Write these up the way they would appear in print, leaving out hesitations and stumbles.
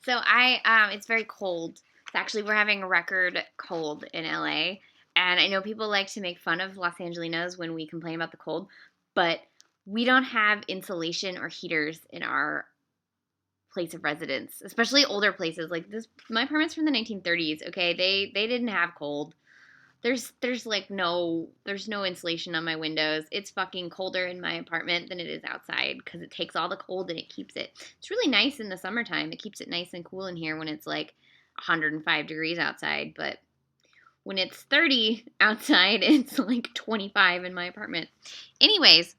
So it's very cold. Actually, we're having a record cold in LA, and I know people like to make fun of Los Angelinos when we complain about the cold, but we don't have insulation or heaters in our place of residence, especially older places like this. My apartment's from the 1930s. Okay, they didn't have cold. There's no insulation on my windows. It's fucking colder in my apartment than it is outside because it takes all the cold and it keeps it. It's really nice in the summertime. It keeps it nice and cool in here when it's like 105 degrees outside, but when it's 30 outside, it's like 25 in my apartment. Anyways,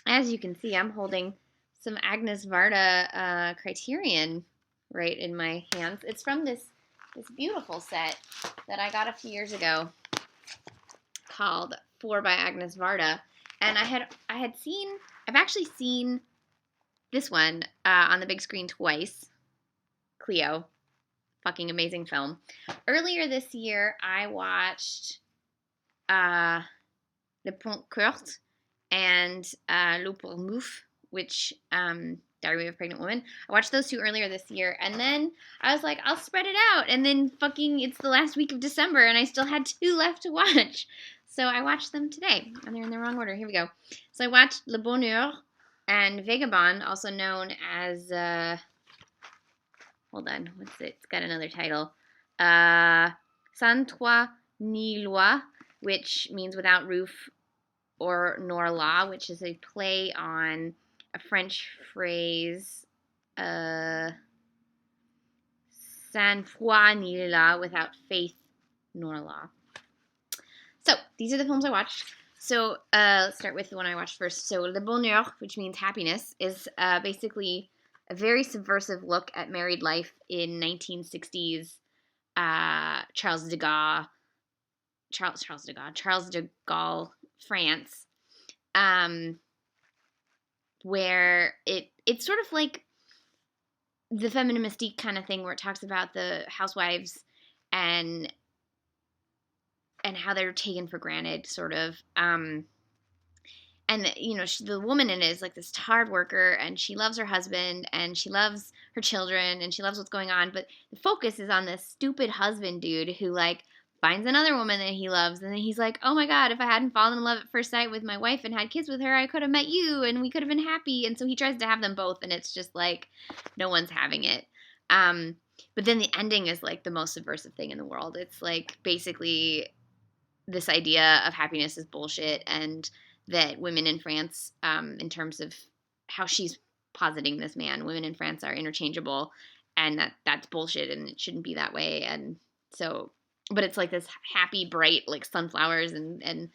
as you can see, I'm holding some Agnès Varda Criterion right in my hands. It's from this beautiful set that I got a few years ago called Four by Agnès Varda, and I've actually seen this one on the big screen twice. Cleo, fucking amazing film. Earlier this year, I watched Le Pont Court and Le Pour Mouf, which Diary of a Pregnant Woman. I watched those two earlier this year, and then I was like, I'll spread it out. And then fucking, it's the last week of December, and I still had two left to watch. So I watched them today, and they're in the wrong order. Here we go. So I watched Le Bonheur and Vagabond, also known as, hold on, what's it? It's got another title. Sans toit ni loi, which means without roof or nor law, which is a play on a French phrase, sans foi ni loi, without faith nor law. So these are the films I watched. So let's start with the one I watched first. So Le Bonheur, which means happiness, is basically a very subversive look at married life in 1960s Charles de Gaulle, France, where it's sort of like the feminine mystique kind of thing, where it talks about the housewives and how they're taken for granted, sort of. And the woman in it is like this hard worker, and she loves her husband, and she loves her children, and she loves what's going on. But the focus is on this stupid husband dude who like finds another woman that he loves, and then he's like, oh my god, if I hadn't fallen in love at first sight with my wife and had kids with her, I could have met you, and we could have been happy. And so he tries to have them both, and it's just like no one's having it. But then the ending is like the most subversive thing in the world. It's like basically this idea of happiness is bullshit, and that women in France, in terms of how she's positing this man, women in France are interchangeable, and that's bullshit, and it shouldn't be that way. And so, but it's like this happy, bright, like sunflowers and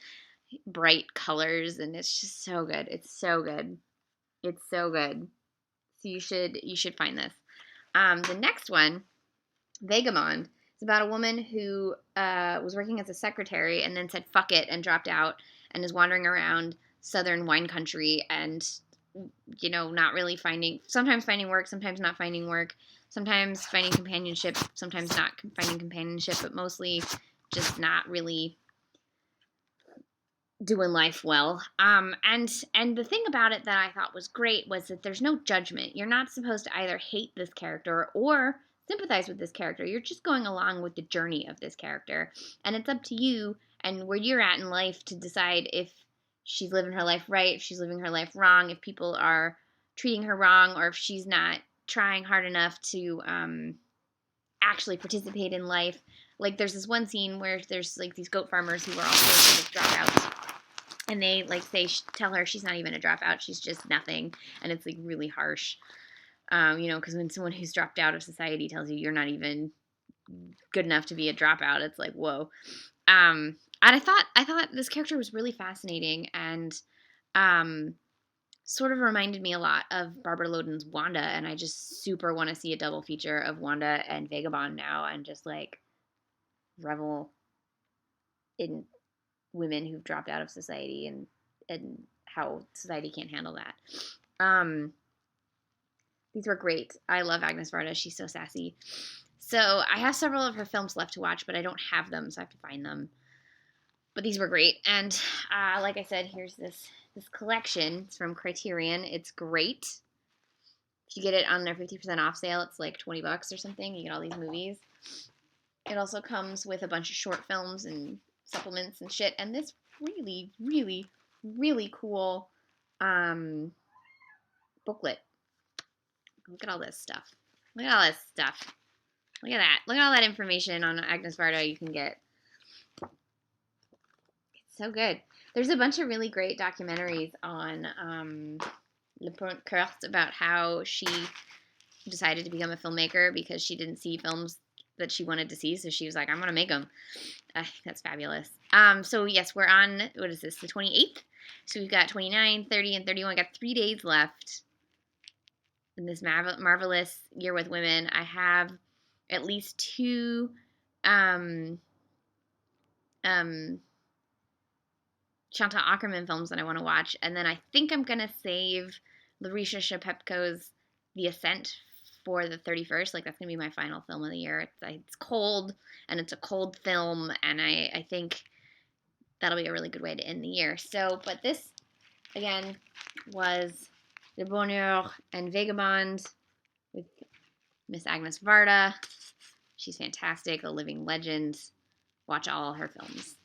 bright colors, and it's just so good. It's so good. It's so good. So you should find this. The next one, Vagabond, is about a woman who was working as a secretary and then said fuck it and dropped out and is wandering around southern wine country and not really sometimes finding work, sometimes not finding work, sometimes finding companionship, sometimes not finding companionship, but mostly just not really doing life well. And the thing about it that I thought was great was that there's no judgment. You're not supposed to either hate this character or sympathize with this character. You're just going along with the journey of this character. And it's up to you and where you're at in life to decide if she's living her life right, if she's living her life wrong, if people are treating her wrong, or if she's not trying hard enough to actually participate in life. Like there's this one scene where there's like these goat farmers who are also sort of dropouts. And they like tell her she's not even a dropout, she's just nothing. And it's like really harsh. Because when someone who's dropped out of society tells you you're not even good enough to be a dropout, it's like, whoa. And I thought this character was really fascinating and sort of reminded me a lot of Barbara Loden's Wanda, and I just super want to see a double feature of Wanda and Vagabond now and just like revel in women who've dropped out of society and how society can't handle that. These were great. I love Agnès Varda. She's so sassy. So I have several of her films left to watch, but I don't have them, so I have to find them. But these were great. And like I said, here's this collection. It's from Criterion. It's great. If you get it on their 50% off sale, it's like $20 or something. You get all these movies. It also comes with a bunch of short films and supplements and shit. And this really, really, really cool booklet. Look at all this stuff. Look at all this stuff. Look at that. Look at all that information on Agnès Varda you can get. It's so good. There's a bunch of really great documentaries on Le Point Courte about how she decided to become a filmmaker because she didn't see films that she wanted to see, so she was like, I'm going to make them. That's fabulous. So, yes, we're on, what is this, the 28th? So we've got 29, 30, and 31. We've got 3 days left in this marvelous year with women. I have at least 2 Chantal Ackerman films that I want to watch, and then I think I'm going to save Larisha Shepepko's The Ascent for the 31st. Like, that's going to be my final film of the year. It's cold, and it's a cold film, and I think that'll be a really good way to end the year. So, but this, again, was the Bonheur and Vagabond with Miss Agnès Varda. She's fantastic, a living legend. Watch all her films.